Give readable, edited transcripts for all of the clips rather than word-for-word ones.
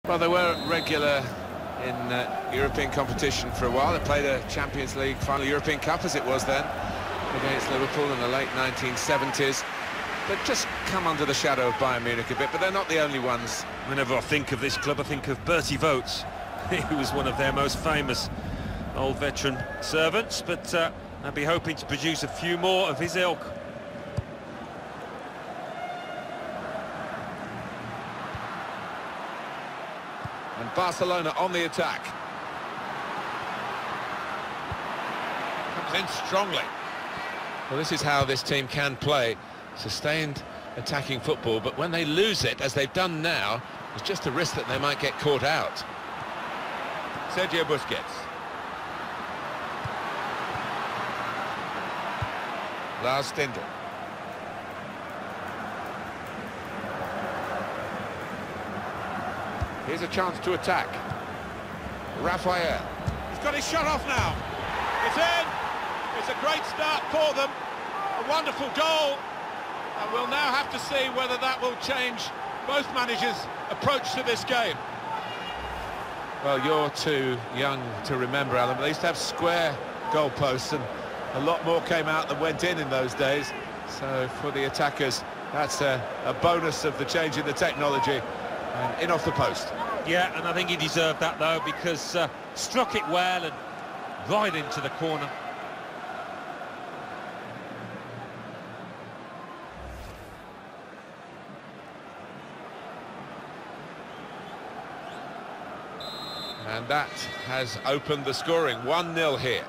Well, they were regular in European competition for a while. They played a Champions League final, European Cup as it was then, against Liverpool in the late 1970s. They've just come under the shadow of Bayern Munich a bit, but they're not the only ones. Whenever I think of this club, I think of Bertie Vogts. He was one of their most famous old veteran servants, but I'd be hoping to produce a few more of his ilk. And Barcelona on the attack. Comes in strongly. Well, this is how this team can play. Sustained attacking football, but when they lose it, as they've done now, there's just a risk that they might get caught out. Sergio Busquets. Lars Stindl. Here's a chance to attack. Raphael. He's got his shot off now. It's in. It's a great start for them. A wonderful goal. And we'll now have to see whether that will change both managers' approach to this game. Well, you're too young to remember, Alan, but they used to have square goalposts, and a lot more came out than went in those days. So for the attackers, that's a bonus of the change in the technology. And in off the post. Yeah, and I think he deserved that, though, because struck it well and right into the corner. And that has opened the scoring. 1-0 here.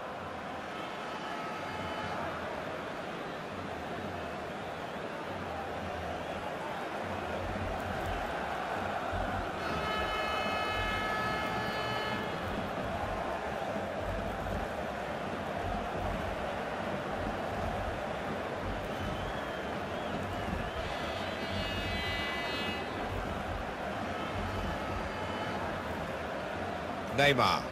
Neymar.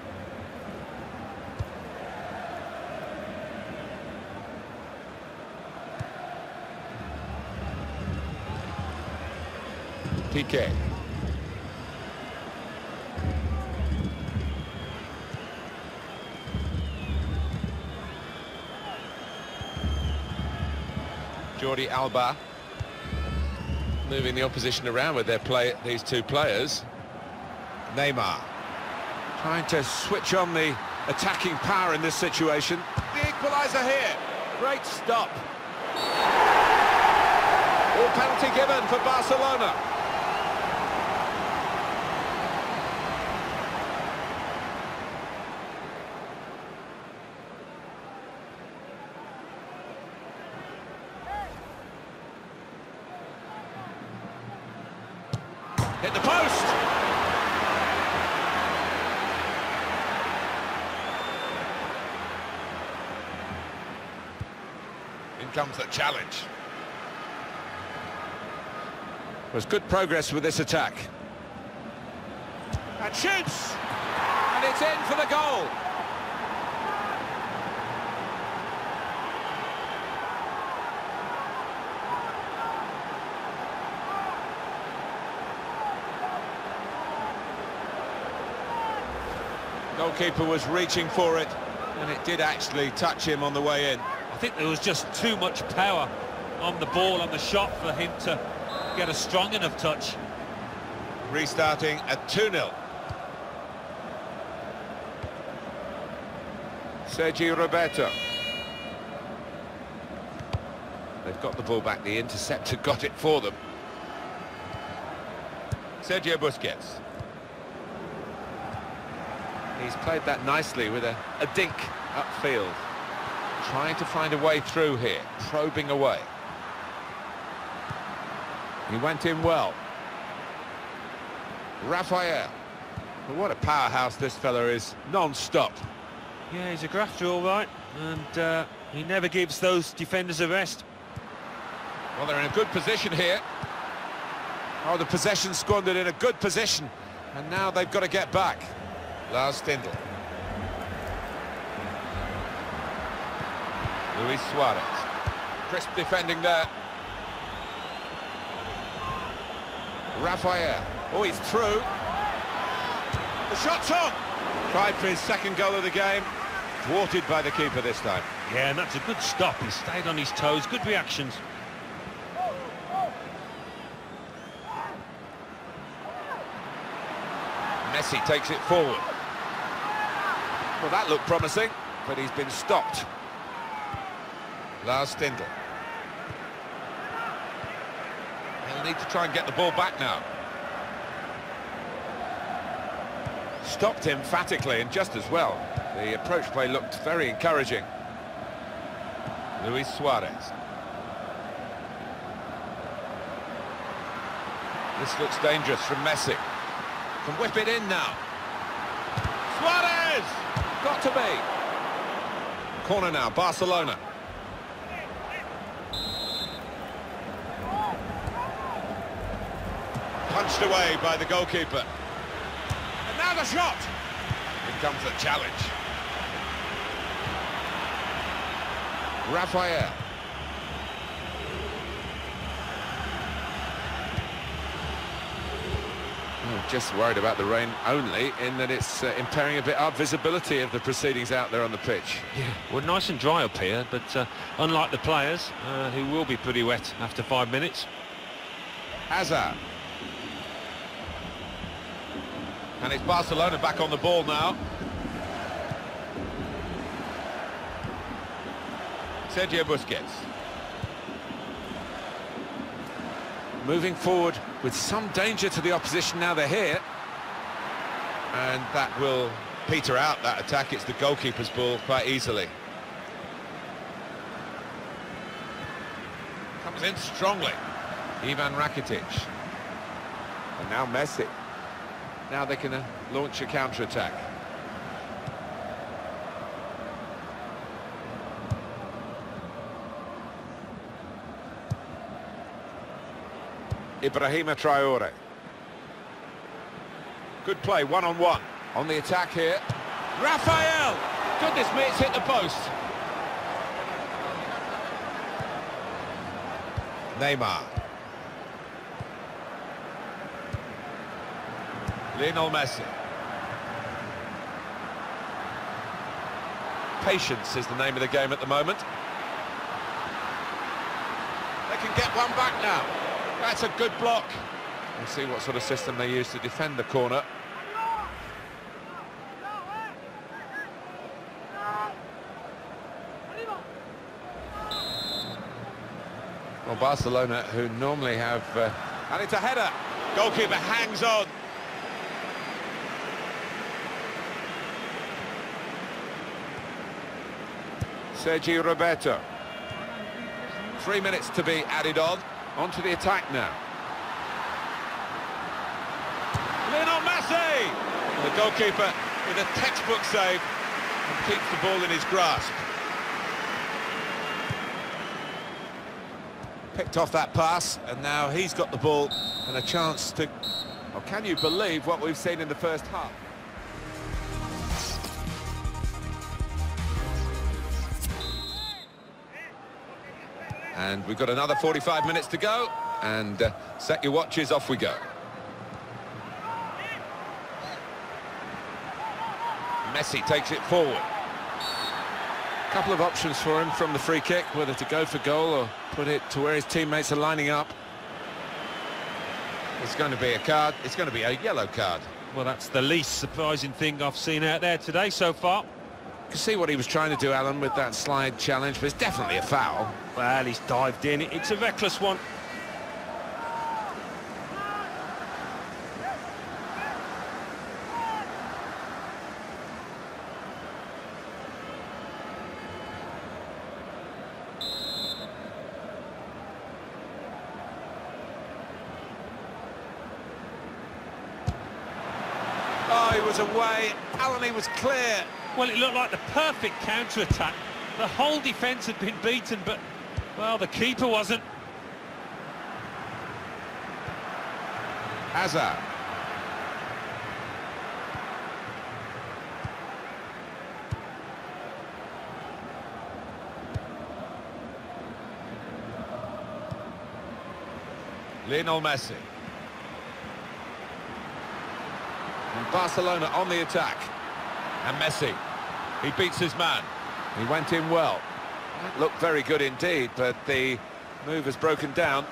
Piqué. Jordi Alba. Moving the opposition around with these two players. Neymar. Trying to switch on the attacking power in this situation. The equaliser here. Great stop. All penalty given for Barcelona. Hit the post. In comes the challenge. Was good progress with this attack. And shoots! And it's in for the goal. Goalkeeper was reaching for it, and it did actually touch him on the way in. I think there was just too much power on the ball, on the shot, for him to get a strong enough touch. Restarting at 2-0. Sergi Roberto. They've got the ball back. The interceptor got it for them. Sergio Busquets. He's played that nicely with a dink upfield. Trying to find a way through here, probing away. He went in well. Raphael. Well, what a powerhouse this fella is, non-stop. Yeah, he's a grafter, all right, and he never gives those defenders a rest. Well, they're in a good position here. Oh, the possession squandered in a good position, and now they've got to get back. Lars Stindl. Luis Suarez. Crisp defending there. Raphael. Oh, he's through. The shot's on! Tried for his second goal of the game, thwarted by the keeper this time. Yeah, and that's a good stop. He stayed on his toes, good reactions. Messi takes it forward. Well, that looked promising, but he's been stopped. Lars Stindl. He'll need to try and get the ball back now. Stopped emphatically and just as well. The approach play looked very encouraging. Luis Suarez. This looks dangerous from Messi. Can whip it in now. Suarez! Got to be. Corner now, Barcelona. Punched away by the goalkeeper. And now the shot! Here comes the challenge. Rafael. Just worried about the rain only, in that it's impairing a bit our visibility of the proceedings out there on the pitch. Yeah, well, nice and dry up here, but unlike the players, who will be pretty wet after 5 minutes. Hazard. And it's Barcelona back on the ball now. Sergio Busquets. Moving forward with some danger to the opposition now they're here. And that will peter out that attack. It's the goalkeeper's ball quite easily. Comes in strongly. Ivan Rakitic. And now Messi. Now they can launch a counter-attack. Ibrahima Traore. Good play, one-on-one. On the attack here. Rafael! Goodness me, it's hit the post. Neymar. Lionel Messi. Patience is the name of the game at the moment. They can get one back now. That's a good block. We'll see what sort of system they use to defend the corner. Well, Barcelona, who normally have... and it's a header. Goalkeeper hangs on. Sergi Roberto. 3 minutes to be added on. Onto the attack now. Lionel Messi! The goalkeeper with a textbook save and keeps the ball in his grasp. Picked off that pass, and now he's got the ball and a chance to... Oh, can you believe what we've seen in the first half? And we've got another 45 minutes to go, and set your watches, off we go. Messi takes it forward. A couple of options for him from the free kick, whether to go for goal or put it to where his teammates are lining up. It's going to be a card, it's going to be a yellow card. Well, that's the least surprising thing I've seen out there today so far. You can see what he was trying to do, Alan, with that slide challenge, but it's definitely a foul. Well, he's dived in. It's a reckless one. Oh, he was away. Alan, he was clear. Well, it looked like the perfect counter-attack. The whole defence had been beaten, but, well, the keeper wasn't. Hazard. Lionel Messi. And Barcelona on the attack. And Messi, he beats his man. He went in well. That looked very good indeed, but the move has broken down.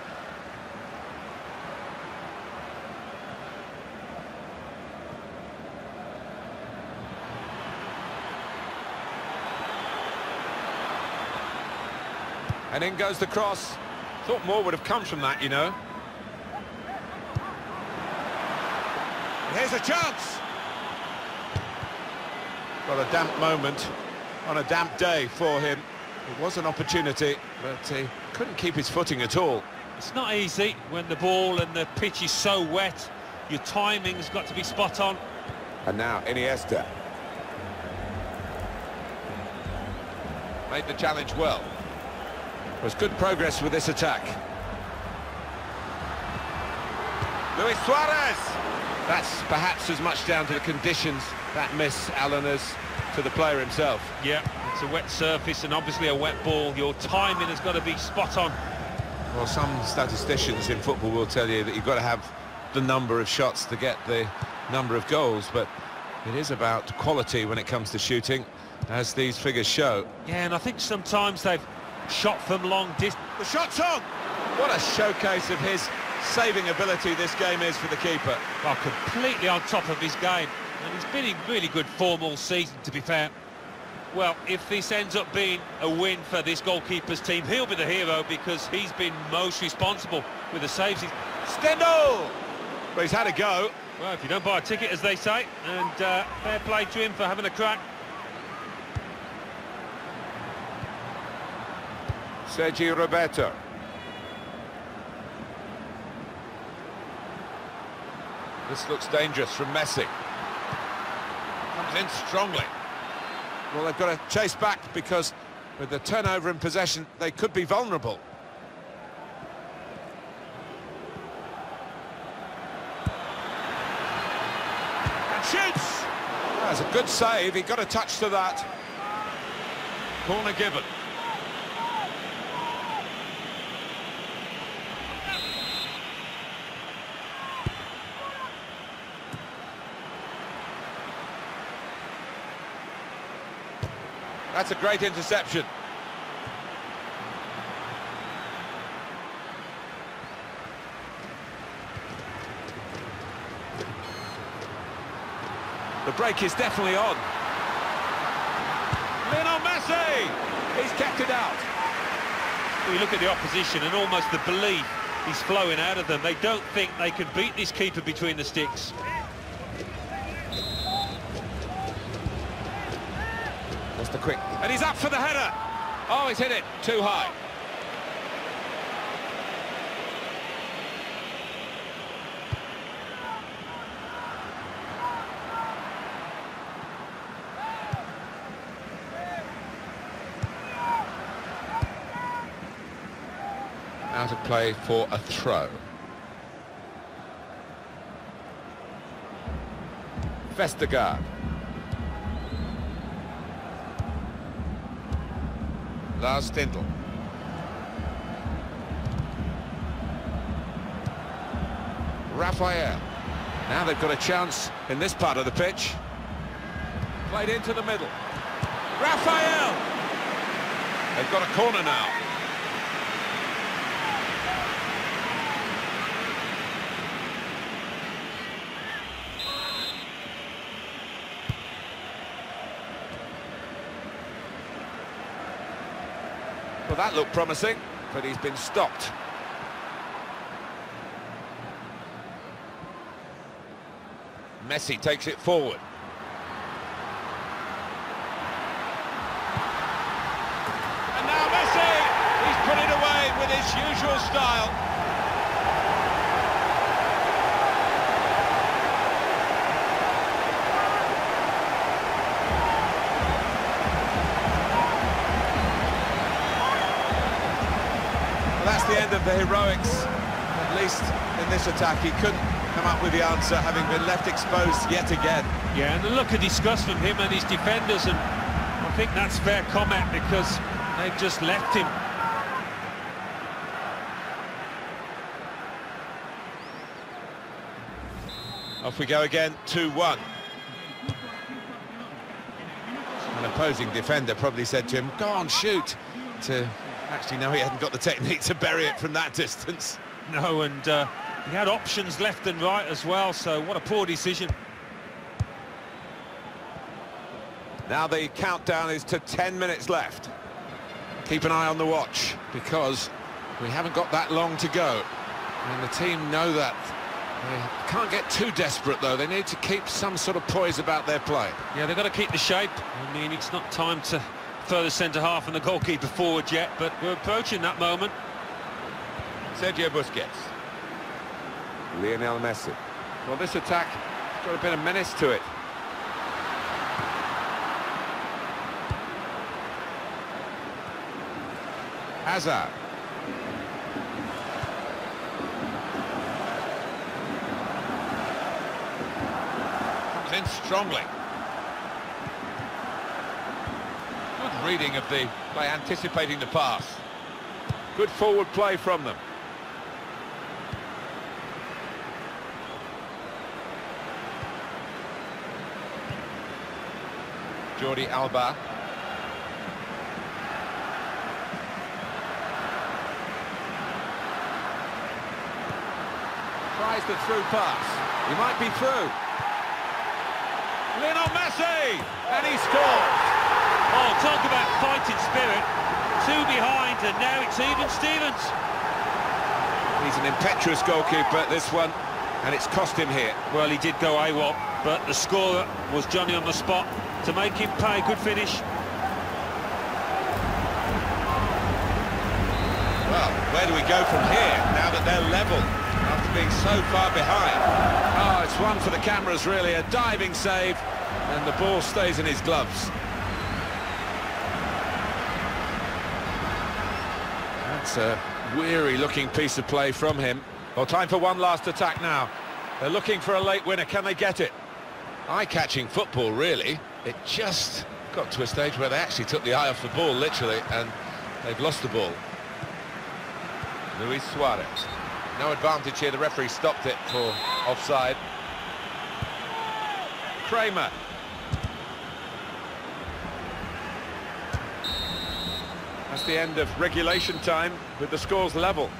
And in goes the cross. Thought more would have come from that, you know. Here's a chance. Got a damp moment on a damp day for him. It was an opportunity, but he couldn't keep his footing at all. It's not easy when the ball and the pitch is so wet. Your timing's got to be spot on. And now Iniesta. Made the challenge well. There's good progress with this attack. Luis Suarez! That's perhaps as much down to the conditions, that miss, Alan, as to the player himself. Yeah, it's a wet surface and obviously a wet ball. Your timing has got to be spot on. Well, some statisticians in football will tell you that you've got to have the number of shots to get the number of goals, but it is about quality when it comes to shooting, as these figures show. Yeah, and I think sometimes they've shot from long distance. The shot's on! What a showcase of his saving ability this game is for the keeper. Well, completely on top of his game. And he's been in really good form all season, to be fair. Well, if this ends up being a win for this goalkeeper's team, he'll be the hero because he's been most responsible with the saves. Stendhal! But he's had a go. Well, if you don't buy a ticket, as they say, and fair play to him for having a crack. Sergio Roberto. This looks dangerous from Messi. Comes in strongly. Well, they've got to chase back because with the turnover in possession, they could be vulnerable. And shoots! That's a good save. He got a touch to that. Corner given. That's a great interception. The break is definitely on. Lionel Messi! He's kept it out. You look at the opposition and almost the belief is flowing out of them. They don't think they can beat this keeper between the sticks. The quick, and he's up for the header. Oh, he's hit it too high. Out of play for a throw. Vestergaard. Lars Stindl. Raphael. Now they've got a chance in this part of the pitch. Played into the middle. Raphael! They've got a corner now. Well, that looked promising, but he's been stopped. Messi takes it forward. And now Messi! He's put it away with his usual style. That's the end of the heroics, at least in this attack. He couldn't come up with the answer, having been left exposed yet again. Yeah, and the look of disgust from him and his defenders, and I think that's fair comment because they've just left him. Off we go again, 2-1. An opposing defender probably said to him, go on, shoot. Actually, no, he hadn't got the technique to bury it from that distance. No, and he had options left and right as well, so what a poor decision. Now the countdown is to 10 minutes left. Keep an eye on the watch, because we haven't got that long to go. And the team know that. They can't get too desperate, though. They need to keep some sort of poise about their play. Yeah, they've got to keep the shape. I mean, it's not time to throw the centre-half and the goalkeeper forward yet, but we're approaching that moment. Sergio Busquets. Lionel Messi. Well, this attack has got a bit of menace to it. Hazard. Comes in strongly. Good reading of the play, anticipating the pass. Good forward play from them. Jordi Alba. Tries the through pass. He might be through. Lionel Messi! And he scores! Oh, talk about fighting spirit. Two behind, and now it's even Stevens. He's an impetuous goalkeeper, this one, and it's cost him here. Well, he did go AWOL, but the scorer was Johnny on the spot to make him pay. Good finish. Well, where do we go from here, now that they're level, after being so far behind? Oh, it's one for the cameras, really, a diving save, and the ball stays in his gloves. That's a weary-looking piece of play from him. Well, time for one last attack now. They're looking for a late winner. Can they get it? Eye-catching football, really. It just got to a stage where they actually took the eye off the ball, literally, and they've lost the ball. Luis Suarez. No advantage here. The referee stopped it for offside. Kramer. That's the end of regulation time with the scores level.